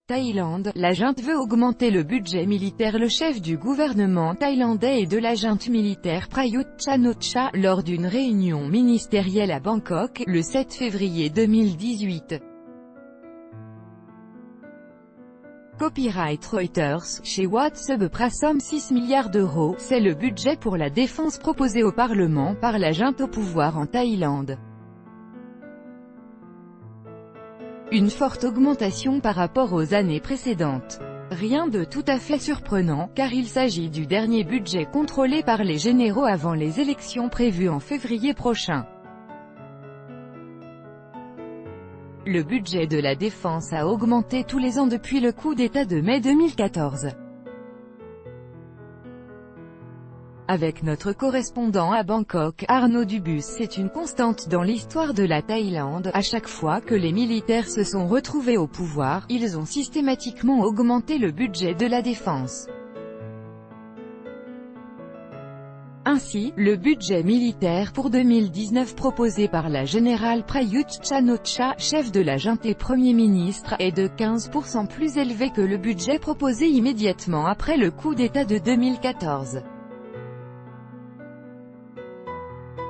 Thaïlande, la junte veut augmenter le budget militaire. Le chef du gouvernement thaïlandais et de la junte militaire Prayut Chan-o-cha, lors d'une réunion ministérielle à Bangkok, le 7 février 2018. Copyright Reuters, chez WhatsApp Prasom 6 milliards d'euros, c'est le budget pour la défense proposé au Parlement par la junte au pouvoir en Thaïlande. Une forte augmentation par rapport aux années précédentes. Rien de tout à fait surprenant, car il s'agit du dernier budget contrôlé par les généraux avant les élections prévues en février prochain. Le budget de la défense a augmenté tous les ans depuis le coup d'État de mai 2014. Avec notre correspondant à Bangkok, Arnaud Dubus, c'est une constante dans l'histoire de la Thaïlande. À chaque fois que les militaires se sont retrouvés au pouvoir, ils ont systématiquement augmenté le budget de la défense. Ainsi, le budget militaire pour 2019 proposé par la générale Prayut Chan-o-cha, chef de la junte et Premier ministre, est de 15% plus élevé que le budget proposé immédiatement après le coup d'État de 2014.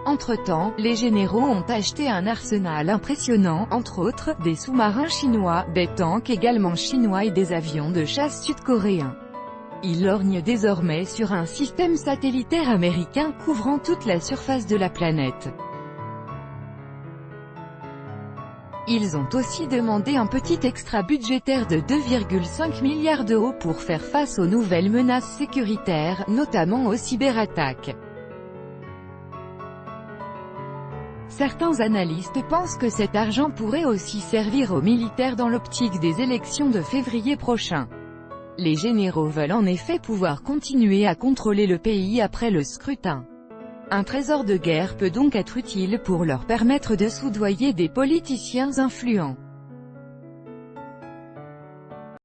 Entre-temps, les généraux ont acheté un arsenal impressionnant, entre autres, des sous-marins chinois, des tanks également chinois et des avions de chasse sud-coréens. Ils lorgnent désormais sur un système satellitaire américain couvrant toute la surface de la planète. Ils ont aussi demandé un petit extra budgétaire de 2,5 milliards d'euros pour faire face aux nouvelles menaces sécuritaires, notamment aux cyberattaques. Certains analystes pensent que cet argent pourrait aussi servir aux militaires dans l'optique des élections de février prochain. Les généraux veulent en effet pouvoir continuer à contrôler le pays après le scrutin. Un trésor de guerre peut donc être utile pour leur permettre de soudoyer des politiciens influents.